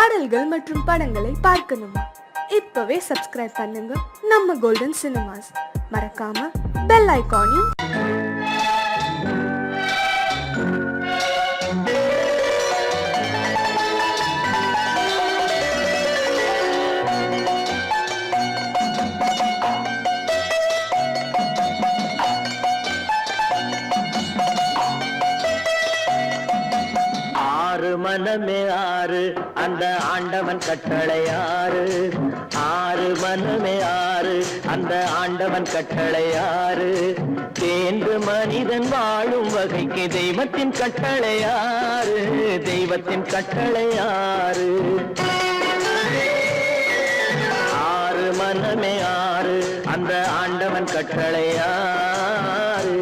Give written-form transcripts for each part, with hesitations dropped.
பாடல்கள் மற்றும் படங்களை பார்க்கணுமா? இப்பவே சப்ஸ்கிரைப் பண்ணுங்க நம்ம கோல்டன் சினிமாஸ். மறக்காம பெல் ஐகானையும் மனமே ஆறு அந்த ஆண்டவன் கட்டளை ஆறு. ஆறு மனமே ஆறு அந்த ஆண்டவன் கட்டளை ஆறு. தேர்ந்து மனிதன் வாழும் வகைக்கு தெய்வத்தின் கட்டளை ஆறு. தெய்வத்தின் கட்டளை ஆறு. ஆறு மனமே ஆறு அந்த ஆண்டவன் கட்டளை ஆறு.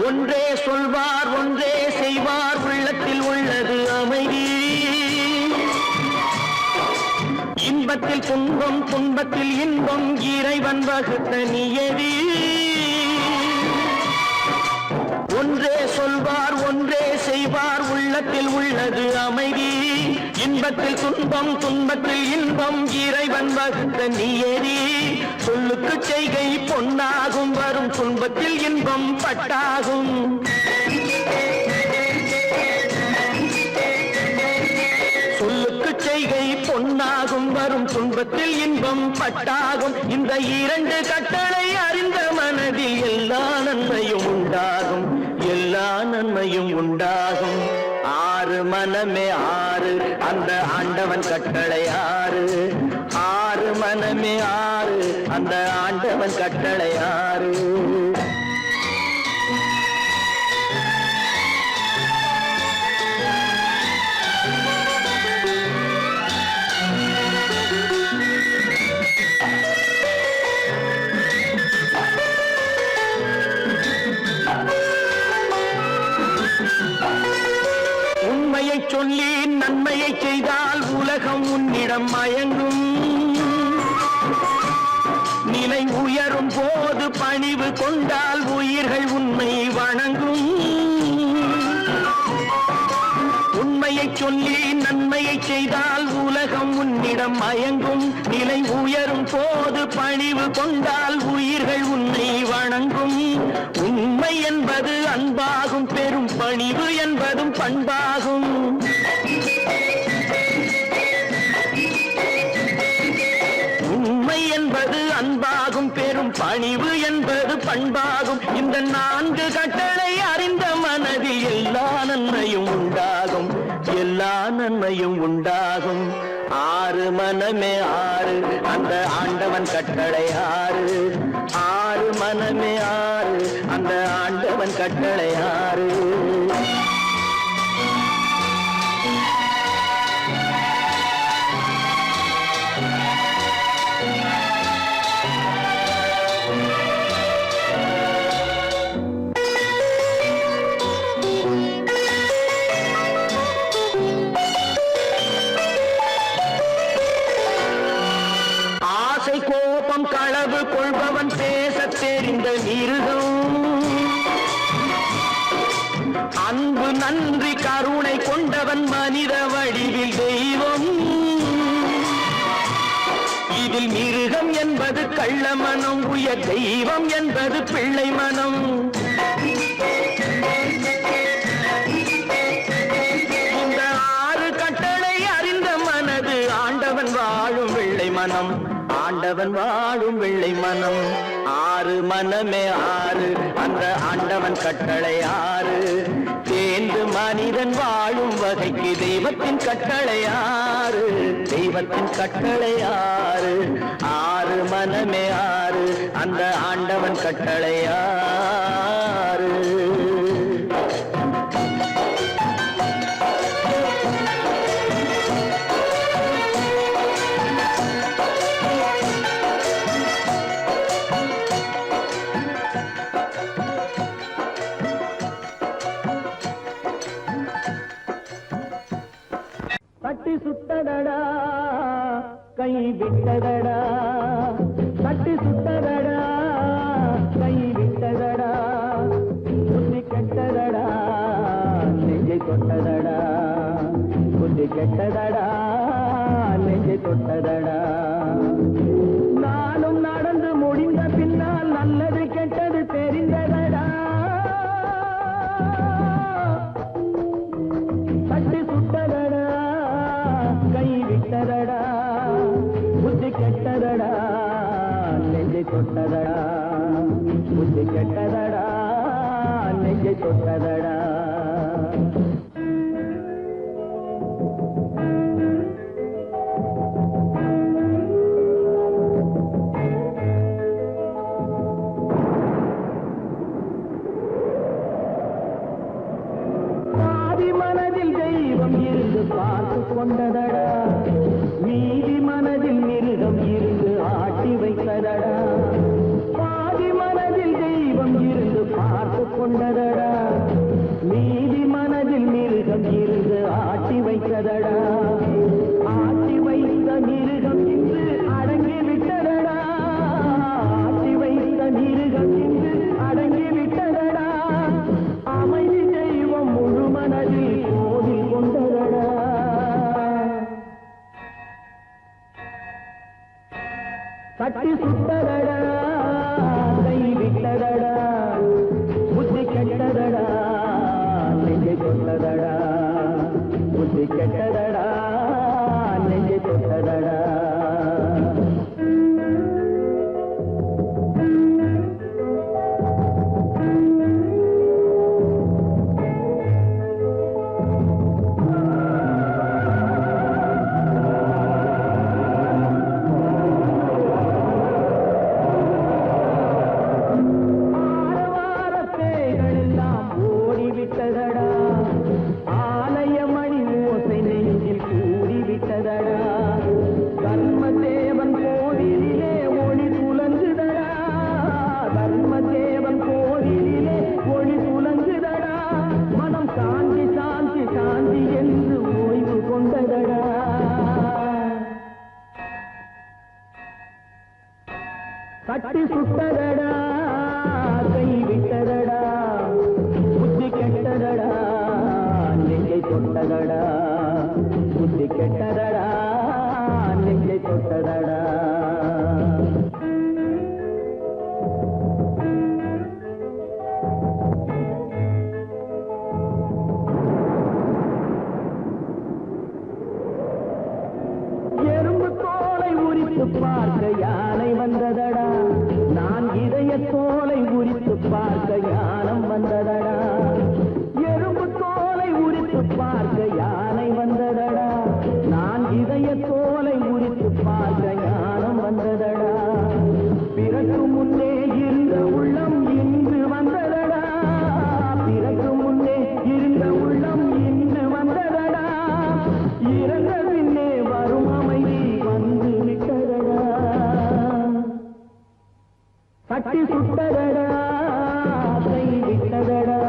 ஒன்றே சொல்வார் ஒன்றே செய்வார் உள்ளத்தில் உள்ளது அமைதி. இன்பத்தில் துன்பம் துன்பத்தில் இன்பம் இறைவன் வகுத்த நியதி. ஒன்றே சொல்வார் ஒன்றே செய்வார் உள்ளத்தில் உள்ளது அமைதி. இன்பத்தில் துன்பம் துன்பத்தில் இன்பம் இறைவன் வகுத்த நியதி. சொல்லுக்கு செய்கை பொன்னாகும் வரும் துன்பத்தில் இன்பம் பட்டாகும். சொல்லுக்கு செய்கை பொன்னாகும் வரும் துன்பத்தில் இன்பம் பட்டாகும். இந்த இரண்டு கட்டளை அறிந்த மனதில் எல்லா நன்மையும் உண்டாகும். எல்லா நன்மையும் உண்டாகும். ஆறு மனமே ஆறு அந்த ஆண்டவன் கட்டளை ஆறு. ஆறு மனமே ஆறு அந்த ஆண்டவன் கட்டளை ஆறு. உண்மையை சொல்லி நன்மையை செய்தால் உலகம் உன்னிடம் மயங்கும். நிலை உயரும் போது பணிவு கொண்டால் உயிர்கள் உன்னை வணங்கும். உண்மையை சொல்லி நன்மையை செய்தால் உலகம் உன்னிடம் மயங்கும். நிலை உயரும் போது பணிவு கொண்டால் உயிர்கள் உன்னை வணங்கும். உண்மை என்பது அன்பாகும். பெரும் பணிவு என்பதும் பண்பாகும். உண்மை என்பது அன்பாகும். பெரும் பணிவு என்பது பண்பாகும். இந்த நான்கு கட்டளை அறிந்த மனதில் எல்லா நன்மையும் உண்டாகும். எல்லா நன்மையும் உண்டாகும். ஆறு மனமே ஆறு அந்த ஆண்டவன் கட்டளை ஆறு. ஆறு மனமே ஆறு அந்த ஆண்டவன் கட்டளை ஆறு. கோபம் களவு கொள்பவன் பேச தெரிந்த மிருகம். அன்பு நன்றி கருணை கொண்டவன் மனித வடிவில் தெய்வம். இதில் மிருகம் என்பது கள்ள மனம். உயர் தெய்வம் என்பது பிள்ளை மனம். இந்த ஆறு கட்டளை அறிந்த மனது ஆண்டவன் வாழும் வெள்ளை மனம். ஆண்டவன் வாழும் வெள்ளை மனம். ஆறு மனமே ஆறு அந்த ஆண்டவன் கட்டளை ஆறு. தேர்ந்து மனிதன் வாழும் வகைக்கு தெய்வத்தின் கட்டளை ஆறு. தெய்வத்தின் கட்டளை ஆறு. ஆறு மனமே ஆறு அந்த ஆண்டவன் கட்டளை ஆறு. சுட்டதடா கை விட்டதடா தட்டி சுட்டதடா கை விட்டதடா புத்தி கெட்டதடா நெஞ்சை தொட்டதடா புத்தி கெட்டதடா நெஞ்சை தொட்டதடா நானும் நடந்து முடிந்த பின்னால் நல்லது கெட்டது தெரிந்ததடா தட்டி சுட்டதடா கை விட்டதடா புத்தி கெட்டதடா நெஞ்சை தொட்டதடா புத்தி கெட்டதடா நெஞ்சை தொட்டதடா பார்த்து கொண்டதடா மீதி மனதில் மிருகம் இருந்து ஆட்டி வைத்ததடா பாதி மனதில் தெய்வம் இருந்து பார்த்து கொண்டதடா மீதி மனதில் மிருகம் இருந்து ஆட்டி வைத்ததடா ஆட்டி வைத்த மிருகம் இன்று அடங்கி விட்டதடா ஆட்டி வைத்த மிருகம் இன்று அடங்கி விட்டதடா அமைதி தெய்வம் முழு மனதில் கோவில் கொண்டதடா தட்டி சுட்டதடா கை விட்டதடா புத்தி கெட்டதடா நெஞ்சை தொட்டதடா புத்தி கெட்டதடா நெஞ்சை தொட்டதடா தட்டி சுட்டதடா கை விட்டதடா புத்தி கெட்டதடா நெஞ்சை தொட்டதடா புத்தி கெட்டதடா நெஞ்சை தொட்டதடா எறும்பு தோலை உரித்து பார்க்க யானை வந்ததடா நான் இதய தோலை உரித்து பார்க்க ஞானம் வந்ததடா எறும்பு தோலை உரித்து பார்க்க யானை வந்ததடா நான் இதய தோலை உரித்து பார்க்க ஞானம் வந்ததடா பிறகு முன்னே இருந்த உள்ளம் இன்று வந்ததடா பிறகு முன்னே இருந்த உள்ளம் இன்று வந்ததடா இறந்த பின்னே வரும் அமைதி வந்து விட்டதடா தட்டி சுட்டதடா கை விட்டதடா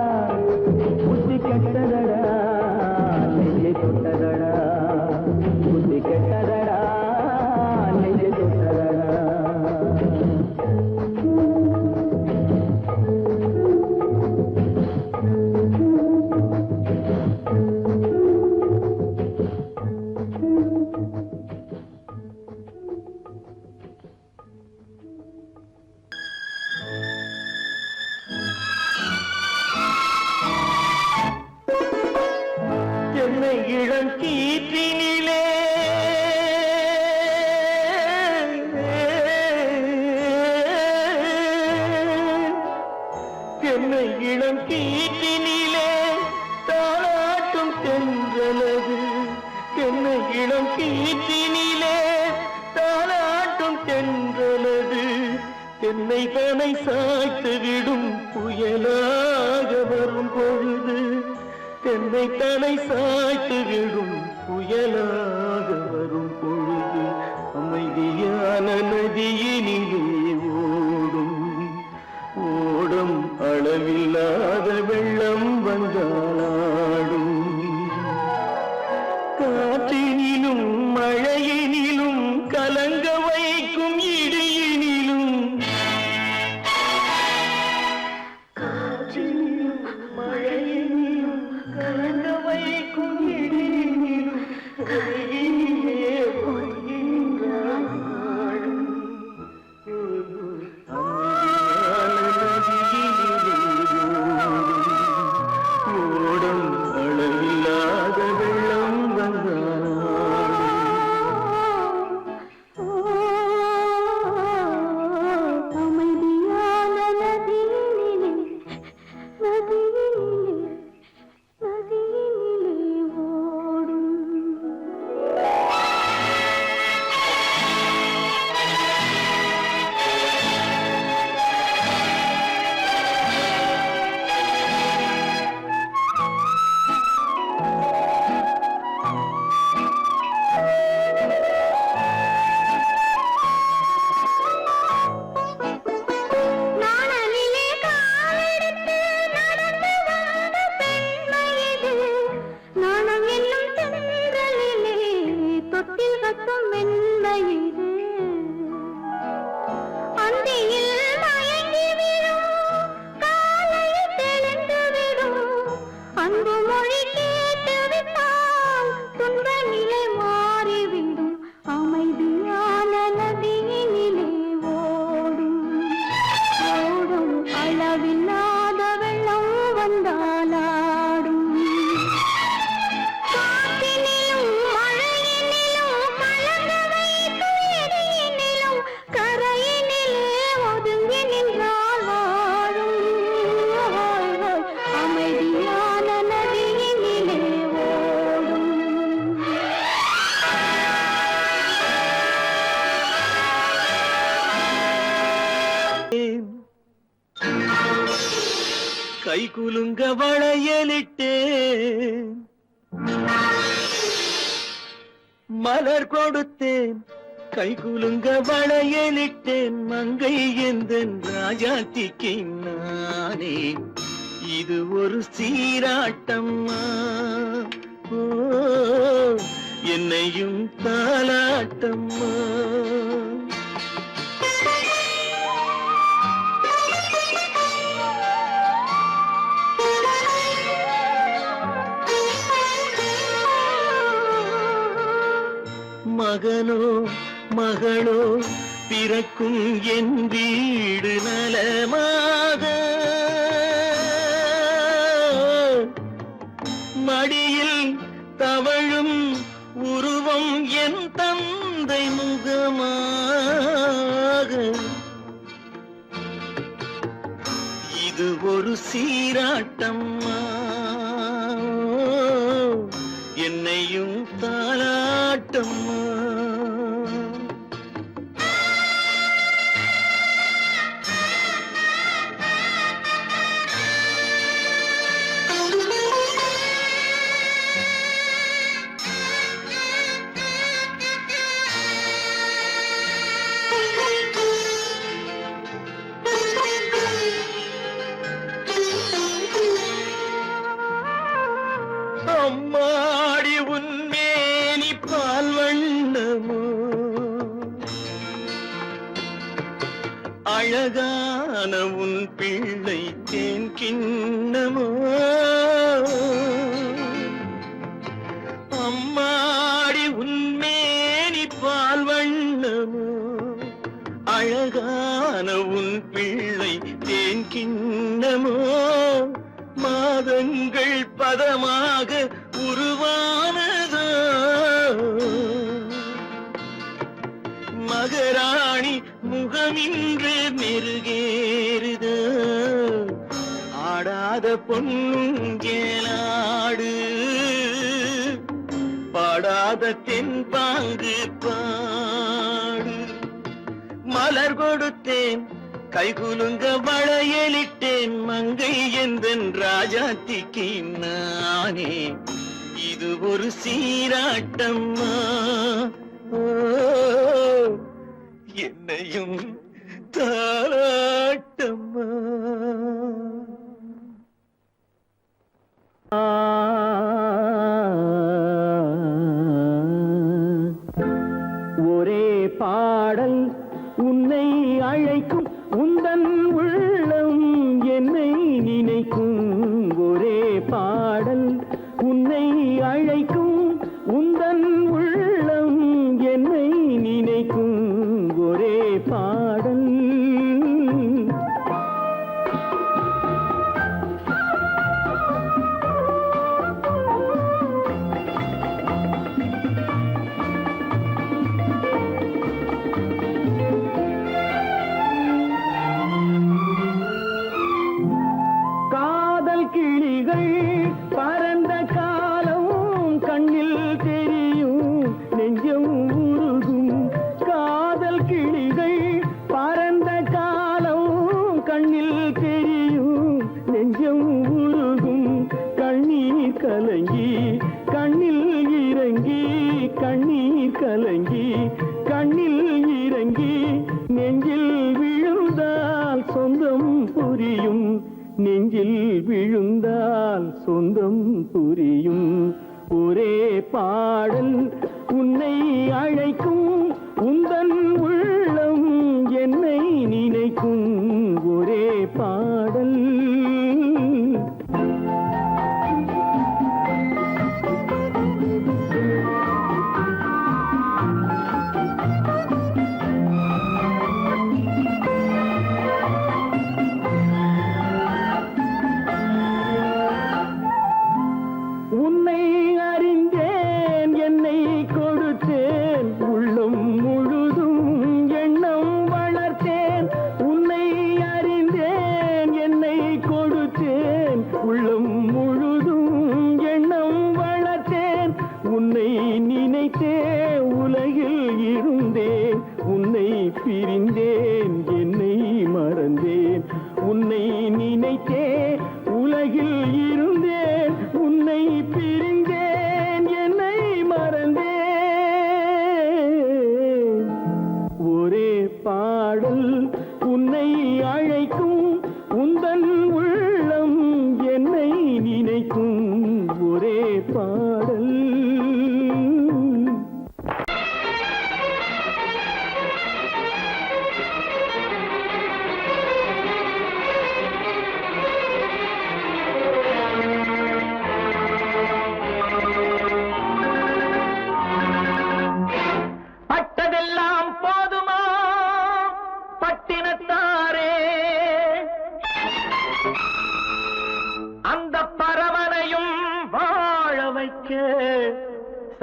புத்தி கெட்டதடா நெஞ்சை தொட்டதடா புத்தி கெட்டதடா நெஞ்சை தொட்டதடா என்னை இளங்கீற்றினிலே என்னை இளங்கீற்றினிலே தாளாட்டும் தென்றலது என்னை இளங்கீற்றினிலே தாளாட்டும் தென்றலது என்னை தனை சாய்த்து விடும் புயலாக வரும் பொழுது என்னை தலை சாய்த்து விடும் புயலாக வரும் பொழுது அமைதியான நதியினிலே ஓடும் ஓடும் அளவில்லாத வெள்ளம் வந்தாடும் காற்றினிலும் கை குலுங்க வளையலிட்டேன், மலர் கொடுத்தேன், கை குலுங்க வளையலிட்டேன், மங்கை எந்தன் ராஜாத்திக்கு நானே. இது ஒரு சீராட்டம்மா, ஓ, என்னையும் தாலாட்டம்மா. மகனோ மகளோ பிறக்கும் என் வீடு நலமாக, மடியில் தவழும் உருவம் என் தந்தை முகமாக. இது ஒரு சீராட்டம்மா, என்னையும் தாலாட்டம்மா. அம்மாடி உன்மேனி பால் வண்ணமோ, அழகான உன் பிள்ளை தேன் கிண்ணமோ. அம்மாடி உன்மேனி பால் வண்ணமோ, அழகான உன் பிள்ளை தேன் கிண்ணமோ. மாதங்கள் பதமாக உருவானதோ, மகராணி முகமின்று மெருகேறுதோ. ஆடாத பொன்னுங்கேலாடு, பாடாத தென்பாங்கு பாடு. மலர் கொடுத்தேன், கை குலுங்க வளையலிட்டேன், மங்கை எந்தன் ராஜாத்திக்கு நானே. இது ஒரு சீராட்டம்மா, ஓ, என்னையும் தாலாட்டம்மா. ஒரே பாடல் உன்னை அழைக்கும், உந்தன் உள்ளம் என்னை நினைக்கும். ஒரே பாடல் உன்னை அழைக்கும், உந்தன் உள்ளம் என்னை நினைக்கும். ஒரே பாடல். கிளிகள் பறந்த காலம் கண்ணில் தெரியும், நெஞ்சம் உருகும். காதல் கிளிகள் பறந்த காலம் கண்ணில் தெரியும், நெஞ்சம் உருகும். கண்ணீர் கலங்கி கண்ணில் இறங்கி, கண்ணீர் கலங்கி கண்ணில் இறங்கி, நெஞ்சில் விழுந்தால் சொந்தம் புரியும், நெஞ்சில் விழுந்தால் சொந்தம் புரியும். ஒரே பாடல் உன்னை அழைக்கும், உந்தன் உள்ளம் என்னை நினைக்கும். ஒரே பாடல். உன்னை அறிந்தேன், என்னை கொடுத்தேன், உள்ளம் முழுதும் எண்ணம் வளர்த்தேன். உன்னை அறிந்தேன், என்னை கொடுத்தேன், உள்ளம் முழுதும் எண்ணம் வளர்த்தேன். உன்னை நினைத்தே உலகில் இருந்தேன், உன்னை பிரிந்தேன், என்னை மறந்தேன். உன்னை நினைத்தே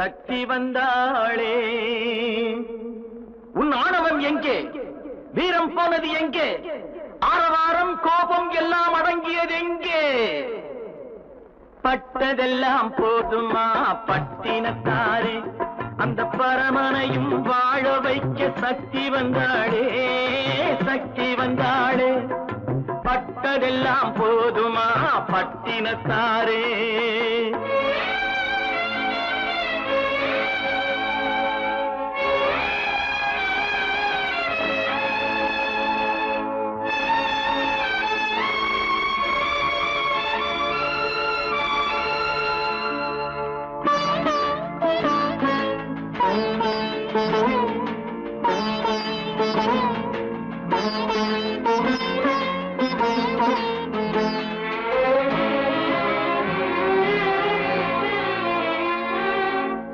சக்தி வந்தாளே. உன் ஆணவம் எங்கே? வீரம் போனது எங்கே? ஆரவாரம் கோபம் எல்லாம் அடங்கியது எங்கே? பட்டதெல்லாம் போதுமா பட்டினத்தாரே, அந்த பரமனையும் வாழ வைக்க சக்தி வந்தாளே, சக்தி வந்தாளே. பட்டதெல்லாம் போதுமா பட்டினத்தாரே.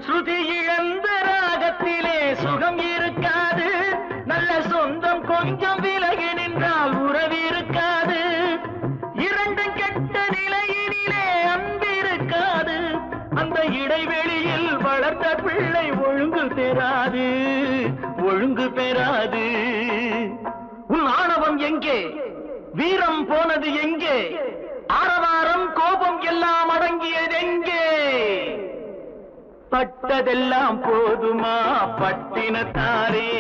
ஸ்ருதி இழந்த ராகத்திலே சுகம் இருக்காது, நல்ல சொந்தம் கொஞ்சம் விலகி நின்றால் உறவு இருக்காது. இரண்டும் கெட்ட நிலையினிலே அன்பு இருக்காது, அந்த இடைவெளியில் வளர்ந்த பிள்ளை ஒழுங்கு பெறாது, ஒழுங்கு பெறாது. உன் ஆணவம் எங்கே? வீரம் போனது எங்கே? ஆரவாரம் கோபம் எல்லாம் அடங்கியது எங்கே? பட்டதெல்லாம் போதுமா பட்டினத்தாரே.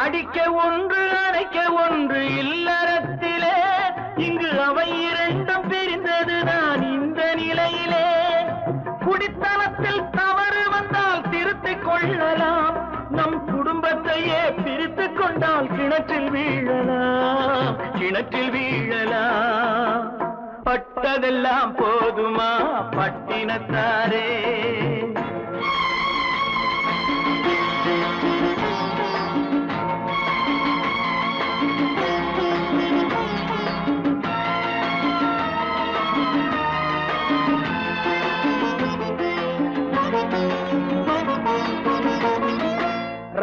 அடிக்க ஒன்று அணைக்க ஒன்று இல்லறத்திலே, இங்கு அவை இரண்டும் பிரிந்தது நான் இந்த நிலையிலே. குடித்தனத்தில் தவறு வந்தால் திருத்திக் கொள்ளலாம், நம் குடும்பத்தையே பிரித்துக் கொண்டால் கிணற்றில் வீழலாம், கிணற்றில் வீழலாம். பட்டதெல்லாம் போதுமா பட்டினத்தாரே.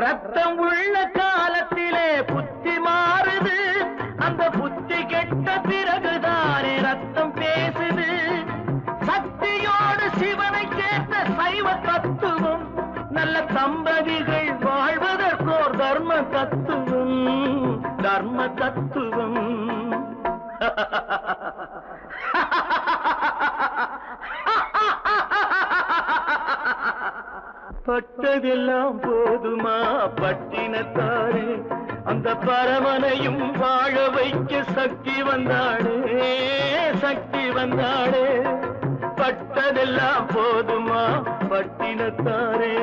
ரத்தம் உள்ள காலத்திலே புத்தி மாறுது, அந்த புத்தி கெட்ட பிறகுதானே ரத்தம் பேசுது. சக்தியோடு சிவனை கேட்ட சைவ தத்துவம், நல்ல தம்பதிகள் வாழ்வதற்கோர் தர்ம தத்துவம், தர்ம தத்துவம். பட்டதெல்லாம் போதுமா பட்டினத்தாரே, அந்த பரமனையும் வாழ வைக்க சக்தி வந்தாளே, சக்தி வந்தாளே. பட்டதெல்லாம் போதுமா பட்டினத்தாரே.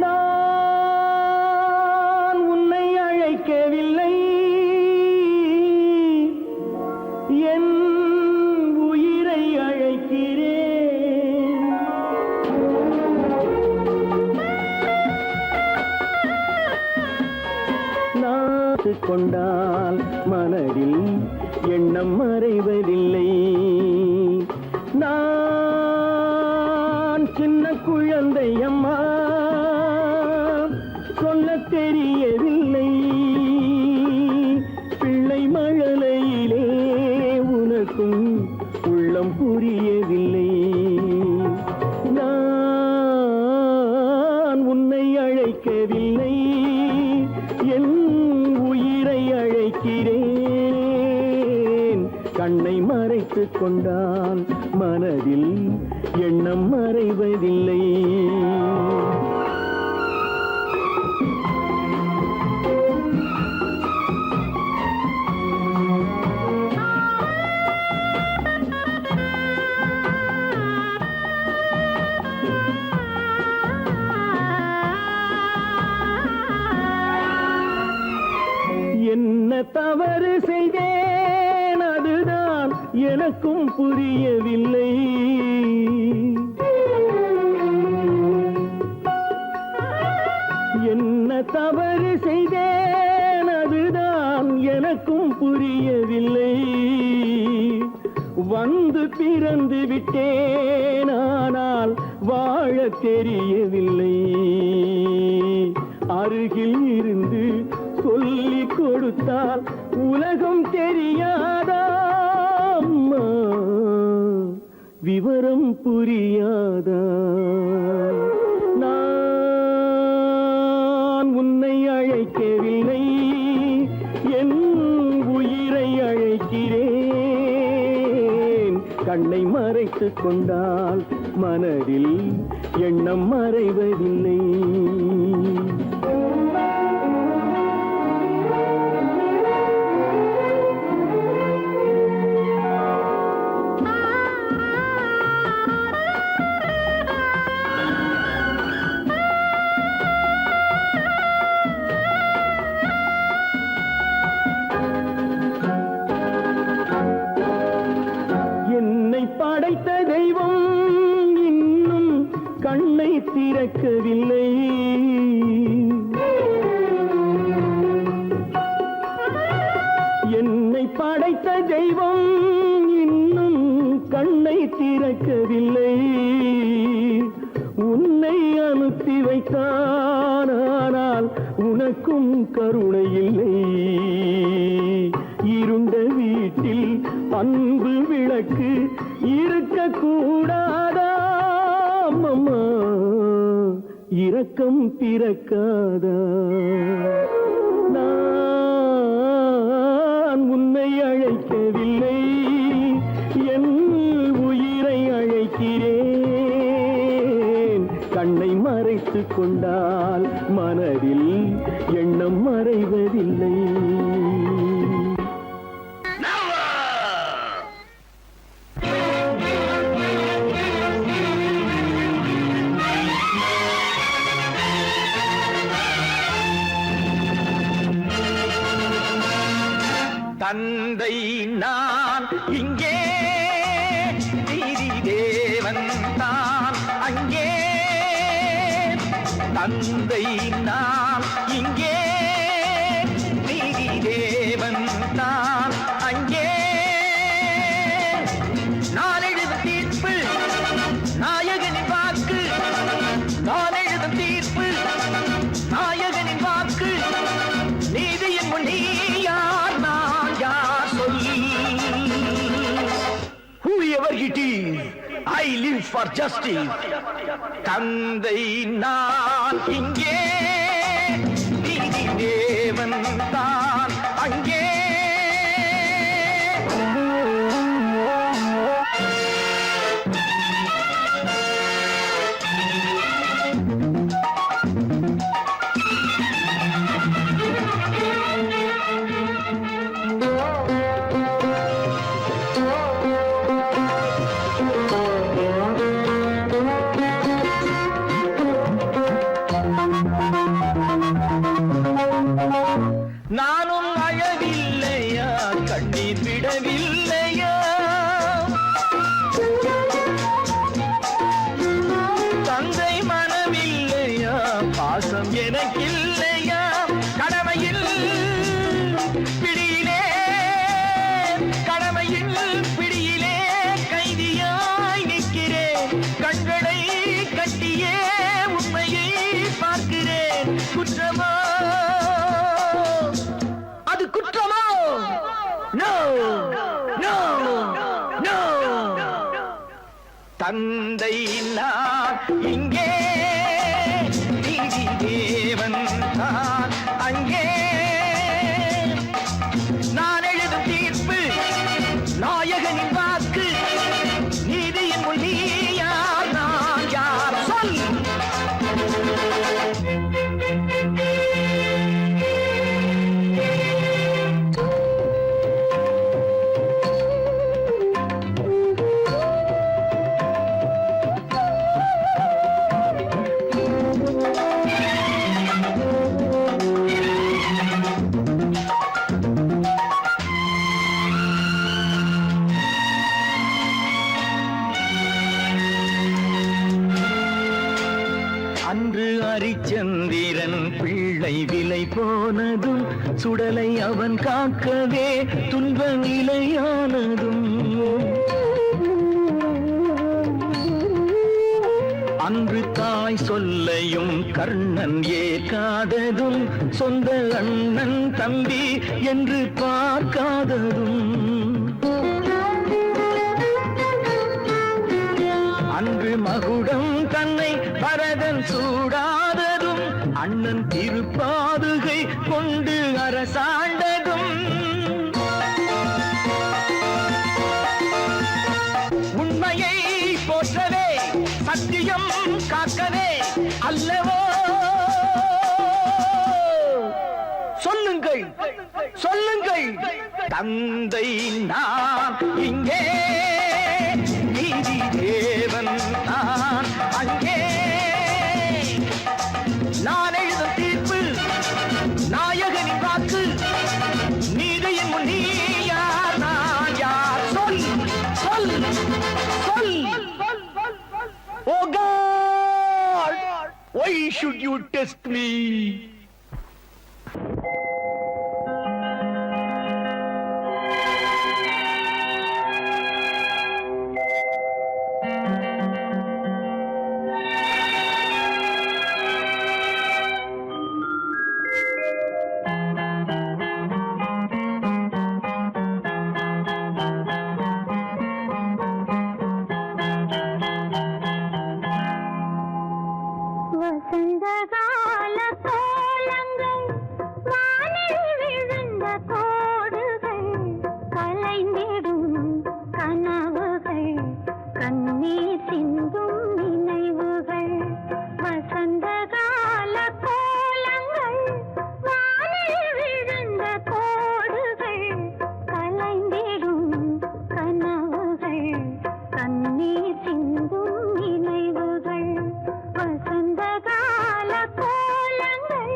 நான் உன்னை அழைக்கவில்லை, என் உயிரை அழைக்கிறேன். கொண்டால் மனதில் எண்ணம் மறைவதில்லை. நான் சின்ன குழந்தை அம்மா, சொல்ல தெரியவில்லை. பிள்ளை மழலையிலே உனக்கும் உள்ளம் புரியவில்லை. நான் உன்னை அழைக்கவில்லை, என் உயிரை அழைக்கிறேன். கண்ணை மறைத்துக் கொண்டால் மனதில் எண்ணம் மறைவதில்லை. என்ன தவறு செய்தேன், அதுதான் எனக்கும் புரியவில்லை. என்ன தவறு செய்தேன், அதுதான் தெரியவில்லை. வந்து பிறந்து விட்டேன், ஆனால் வாழ தெரியவில்லை. அருகில் இருந்து சொல்லிக் கொடுத்தால் உலகம் தெரியாதா? அம்மா, விவரம் புரியாதா? நான் உன்னை அழைக்கவில்லை, என் உயிரை அழைக்கிறேன். கண்ணை மறைத்துக் கொண்டால் மனதில் எண்ணம் மறைவதில்லை. படைத்த தெய்வம் இன்னும் கண்ணை திறக்கவில்லை. என்னை படைத்த தெய்வம் இன்னும் கண்ணை திறக்கவில்லை. உன்னை அனுப்பி வைத்தான், ஆனால் உனக்கும் கருணை இல்லை. இருண்ட வீட்டில் அன்பு விளக்கு இருக்க கூடாதா? அம்மா, இரக்கம் பிறக்காதா? நான் உன்னை அழைக்கவில்லை, என் உயிரை அழைக்கிறேன். கண்ணை மறைத்துக் கொண்டால் மனதில் எண்ணம் மறைவதில்லை. தந்தை நான் இங்கே, நீதி தேவன் தான் அங்கே. தந்தை நான் இங்கே, நீதி தேவன் தான் அங்கே. நான் எழுதும் தீர்ப்பு நாயகனின் வாக்கு, நான் எழுதும் தீர்ப்பு நாயகனின் வாக்கு. நீதியின் முன் நீ யார், நான் யார் சொல். Whoever it is, I live for justice. தந்தை நான் இங்கே, நீதி தேவன் தான் அங்கே. நானும் அழவில்லையா, கண்ணீர் விடவில்லையா? தந்தை மனமில்லையா, பாசம் எனக்கில்லையா? கடமையில் பிடியிலே, கடமையில் பிடியிலே கைதியாய் நிற்கிறேன். கண்களை கட்டியே உண்மையை பார்க்கிறேன். குற்றமா அது குற்றமோ? No no no. தந்தை நான் இங்கே, நீதி தேவன் தான் அங்கே. நான் எழுதும் தீர்ப்பு நாயகனின் வாக்கு. நீதியின் முன் நீ யார், நான் யார் சொல். அன்று அரிச்சந்திரன் பிள்ளை விலை போனதும் சுடலை அவன் காக்கவே துன்ப நிலையானதும் அன்று தாய் சொல்லையும் கர்ணன் ஏற்காததும் சொந்த அண்ணன் தம்பி என்று பார்க்காததும் அன்று மகுடம் தன்னை பரதன் சூடாததும் அண்ணன் திருப்பாதுகை கொண்டு அரசாண்டதும் உண்மையை போற்றவே சத்தியம் காக்கவே அல்லவோ சொல்லுங்கள் சொல்லுங்கள் தந்தை நான் இங்கே நீதி தேவன் நான் அங்கே நான் எழுதும் தீர்ப்பு நாயகனின் வாக்கு நீதியின் முன் நீ யார் நான் யார் சொல் சொல் சொல் Oh God! Why should you test me? வசந்தகால கோலங்கள் வானில் விழுந்த கோடுகள் கலைந்திடும் கனவுகள் கண்ணீர் சிந்தும் நினைவுகள் வசந்தகால கோலங்கள் வானில் விழுந்த கோடுகள் கலைந்திடும் கனவுகள் கண்ணீர் சிந்தும் நினைவுகள் வசந்தகால கோலங்கள்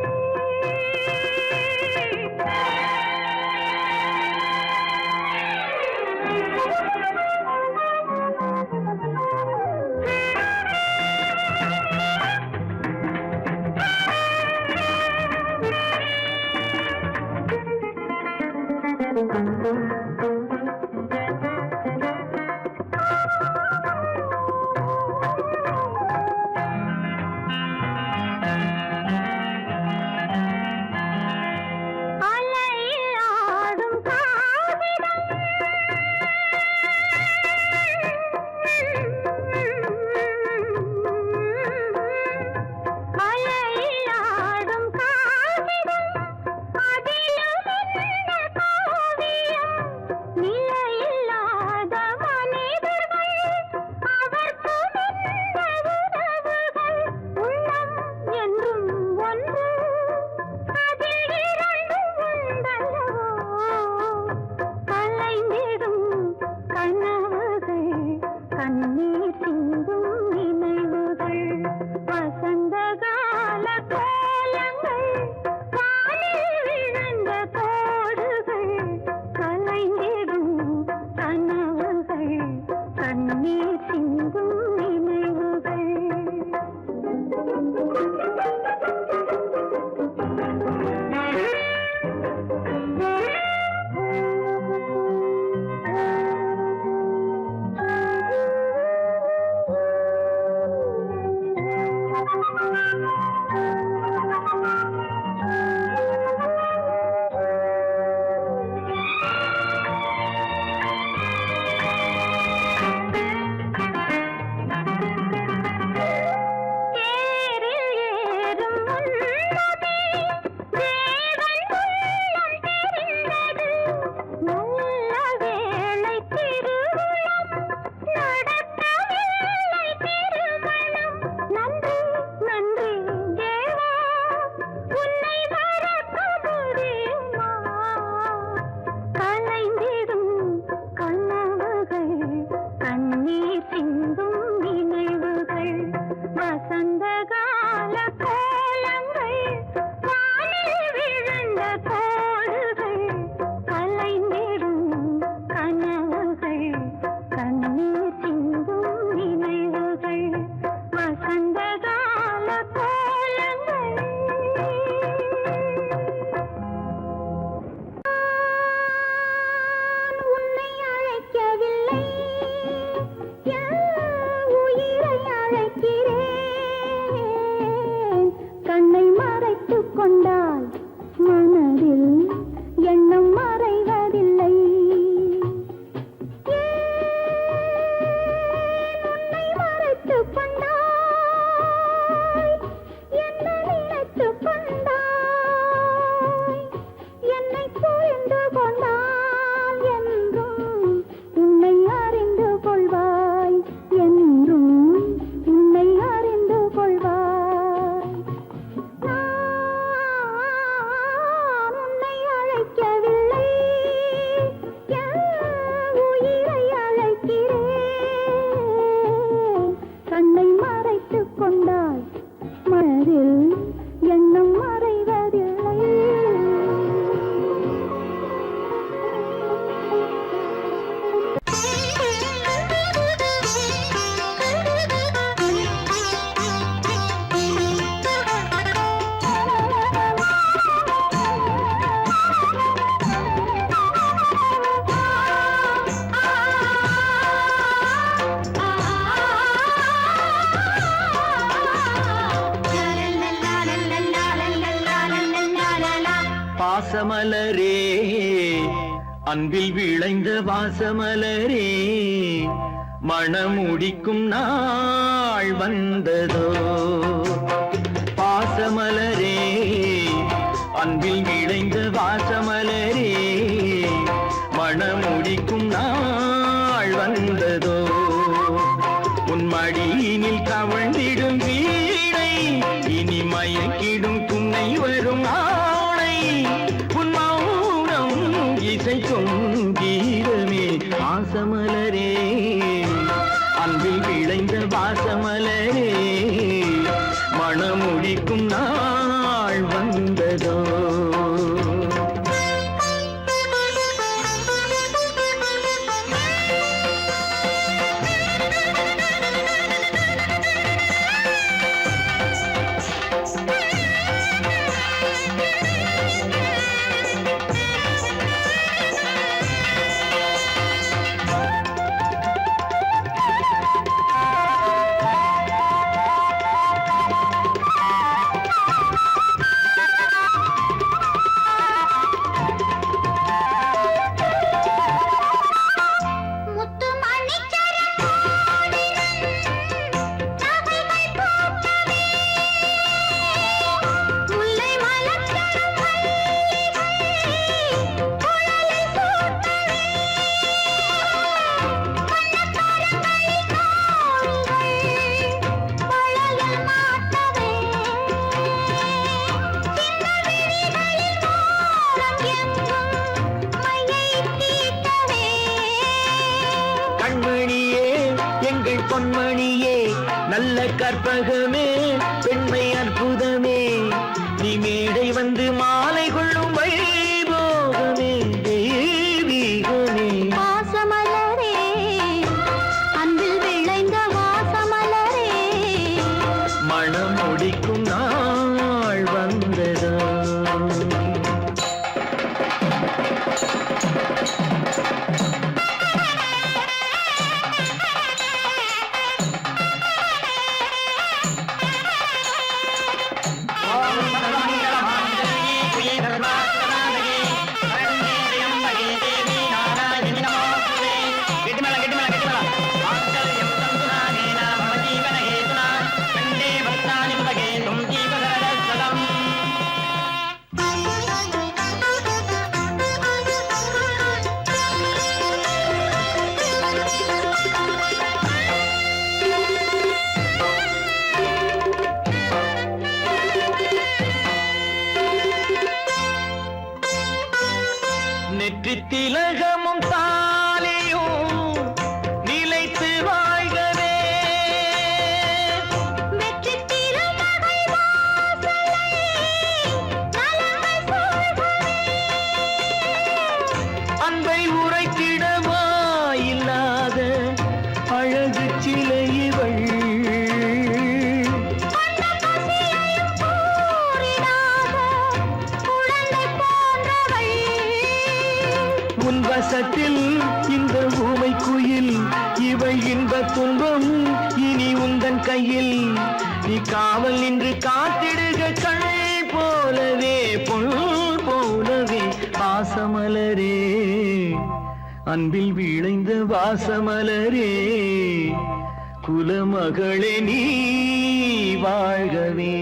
கண்ணீர் சிந்தும் நினைவுகள் வசந்தகால மனதில் எண்ணம் மறைவதில்லை. பாசமலரே அன்பில் விளைந்த வாசமலரே மணமுடிக்கும் நாள் வந்ததோ. பாசமலரே அன்பில் விளைந்த வாசமலரே மணமுடிக்கும் நாள் வந்ததோ. உன் மடியினில் கவழ்ந்திடும் வீணை இனி மயக்கிடும் துணை வரும் ஆணை. உன் மௌனம் இசைக்கும் கீதமே வாசமலரே அன்பில் விளைந்த வாசமலரே மணமுடிக்கும் நாள் வந்ததோ. எங்கள் பொன்மணியே நல்ல கற்பகமே பெண்மை அற்புதமே நீ மேடை வந்து மாலை கொள்ளும் வைபோகமே தெய்வீகமே. வாசமலரே அன்பில் விளைந்த வாசமலரே மணம் முடிக்கும் நாள் வந்ததோ. நெற்றி திலகமும் தாலியும் நிலைத்து வாழ்கவே. வெற்றி திருமகள் வாசலை நலங்கள் சூழ்கவே. அன்பை உரைத்திடவா இல்லாத அழகு சிலை இவள். உன் வசத்தில் இந்த ஊமை குயில் இவள் இன்ப துன்பம் இனி உந்தன் கையில். நீ காவல் நின்று காத்திடுக கண் போலவே பொன் போலவே. வாசமலரே அன்பில் விளைந்த வாசமலரே குலமகளே நீ வாழ்கவே.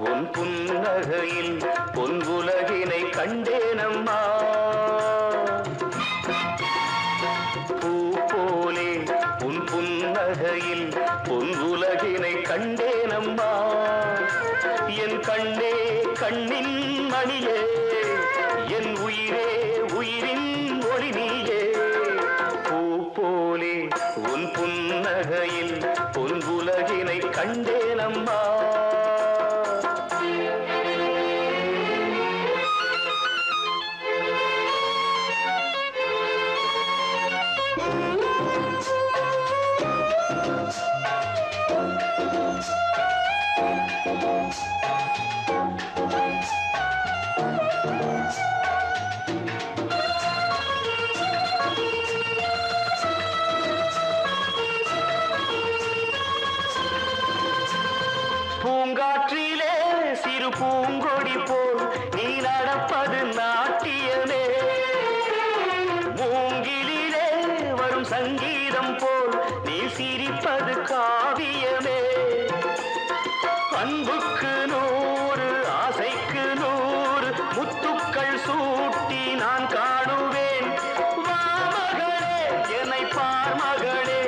உன் புன்னகையில் பொன் உலகினை கண்டேனம்மா. புன்னகையில் பொன் உலகினை கண்டேனம்மா என் கண்ணே கண்ணின் மணியே என் உயிரே உயிரின் ஒளி நீயே பூ போலே உன் புன்னகையில் பொன் உலகினை கண்டேனம்மா பூங்காற்றிலே சிறு பூங்கொடி போல் நீ நடப்பது நாட்டியமே மூங்கிலே வரும் சங்கீதம் போல் நீ சிரிப்பது காவியமே அன்புக்கு 100 ஆசைக்கு 100 முத்துக்கள் சூட்டி நான் காணுவேன் வா மகளே என்னை பார் மகளே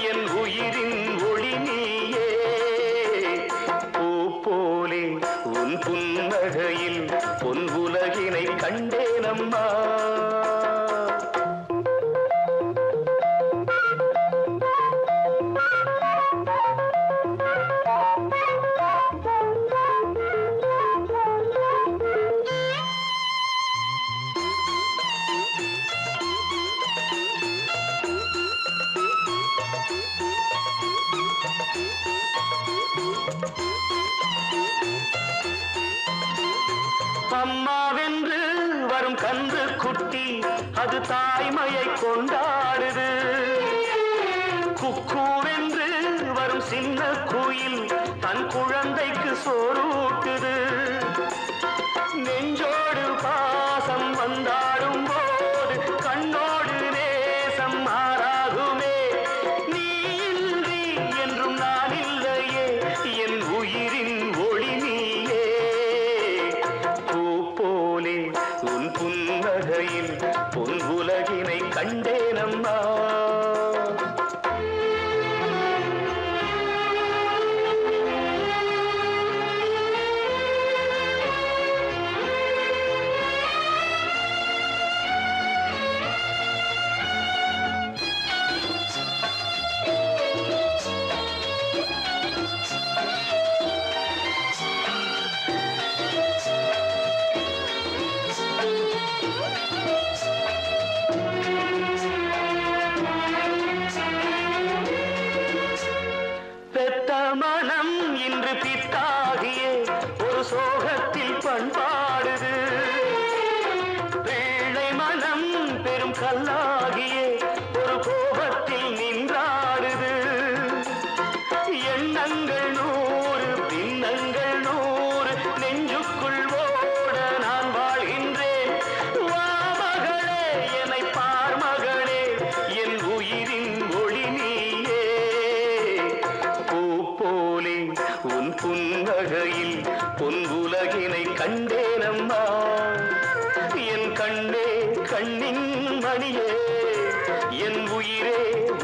என் உயிரின் ஒளி நீயே போலே உன் புன்னகையில் பொன் உலகினை கண்டேனம்மா அம்மாவென்று வரும் கன்று குட்டி அது தாய்மையை கொண்டாடுது குக்கூவென்று வரும் சின்ன குயில் தன் குழந்தைக்கு சோறூட்டுது நெஞ்சோடு பாசம் வந்தாடும் போது கண்ணோடு நேசம் மாறாகுமே நீ இன்றி என்றும் நான் இல்லையே என் உயிரின் ஒளி நீயே போலே உன் புன்னகையில் பொன் உலகினை கண்டேனம்மா மனம் இன்று பித்தாகியே ஒரு சோகத்தில் பண்பாடுது பிள்ளை மனம் பெரும் கல்லாகியே ஒரு கோபத்தில் நின்றாடுது எண்ணங்கள் 100 பின்னங்கள் 100 நெஞ்சுக்குள் ஓட நான் வாழ்கின்றேன் வா மகளே என்னை பார் மகளே என் உயிரின் ஒளி நீயே போலே உன் புன்னகையில் பொன் உலகினை கண்டேனம்மா என் கண்ணே கண்ணின் மணியே என் உயிரே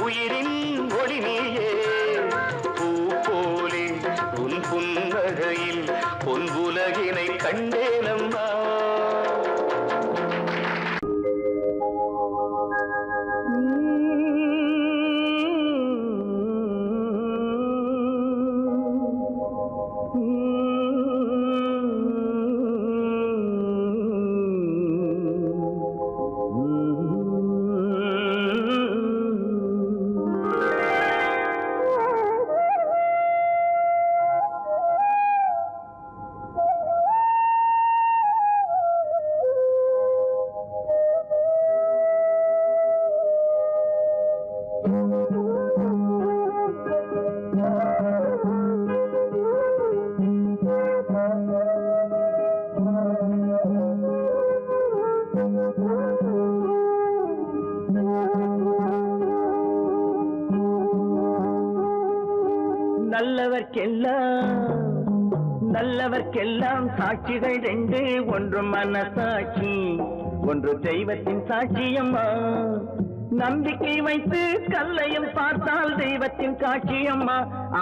உயிரின் ஒளி நீயே பூ போலே உன் புன்னகையில் பொன் உலகினை கண்டேனம்மா நல்லவர்க்கெல்லாம் சாட்சிகள் 2 ஒன்று மனசாட்சி ஒன்று தெய்வத்தின் சாட்சியம்மா நம்பிக்கை வைத்து கல்லையும் பார்த்தால் தெய்வத்தின் காட்சியம்மா,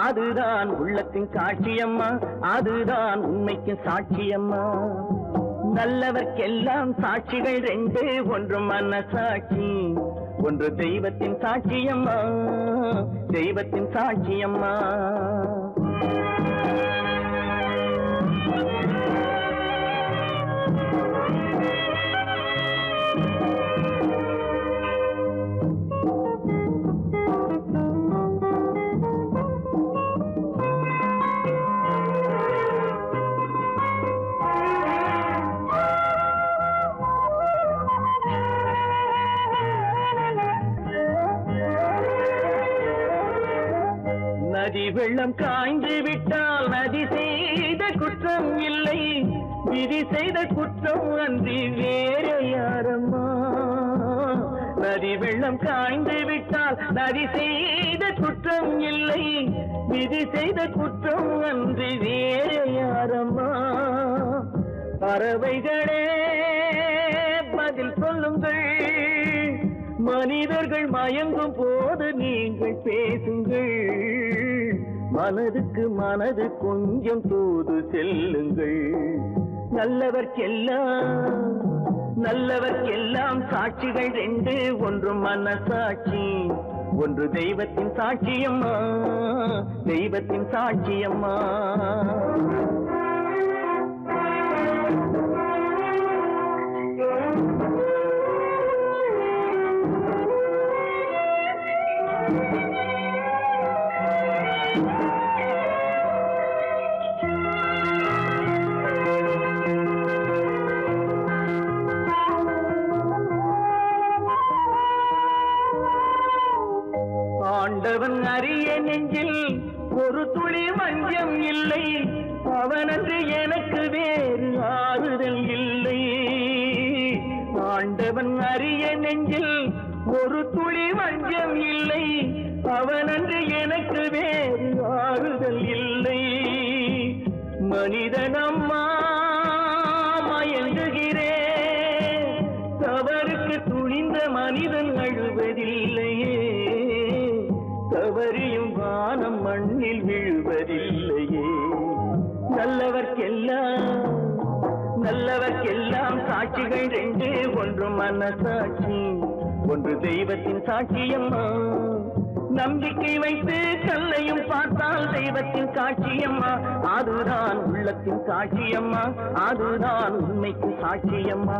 அதுதான் உள்ளத்தின் காட்சியம்மா, அதுதான் உண்மைக்கு சாட்சியம்மா. நல்லவர்க்கெல்லாம் சாட்சிகள் ரெண்டு, ஒன்று மனசாட்சி, ஒன்று தெய்வத்தின் சாட்சியம்மா, தெய்வத்தின் சாட்சியம்மா. நதி வெள்ளம் காய்ந்து விட்டால் நதி செய்த குற்றம் இல்லை, விதி செய்த குற்றம் அன்றி வேறு யாரம்மா. நதி வெள்ளம் காய்ந்து விட்டால் நதி செய்த குற்றம் இல்லை, விதி செய்த குற்றம் அன்றி வேறு யாரம்மா. பறவைகளே பதில் சொல்லுங்கள், மனிதர்கள் மயங்கும் போது நீங்கள் பேசுங்கள், மனதுக்கு மனது கொஞ்சம் தூது செல்லுங்கள். நல்லவர்க்கெல்லாம் சாட்சிகள் ரெண்டு, ஒன்று மனசாட்சி, ஒன்று தெய்வத்தின் சாட்சியம்மா, தெய்வத்தின் சாட்சியம்மா. ஆண்டவன் அறிய நெஞ்சில் ஒரு துளி வஞ்சம் இல்லை, அவனன்று எனக்கு வேறு ஆறுதல் இல்லை. ஆண்டவன் அறிய நெஞ்சில் ஒரு துளி வஞ்சம் இல்லை, அவனன்று எனக்கு வேறு ஆறுதல் இல்லை. மனிதனம்மா மயங்குகிறேன், தவறுக்கு துணிந்த மனிதன் அழுவதில்லையே, தவறியும் வானம் மண்ணில் விழுவதில்லையே. நல்லவர்க்கெல்லாம் சாட்சிகள் ரெண்டு, ஒன்று மனசாட்சி, ஒன்று தெய்வத்தின் சாட்சியம்மா. நம்பிக்கை வைத்து கல்லையும் பார்த்தால் தெய்வத்தின் காட்சியம்மா, அதுதான் உள்ளத்தின் காட்சியம்மா, அதுதான் உண்மைக்கு சாட்சியம்மா.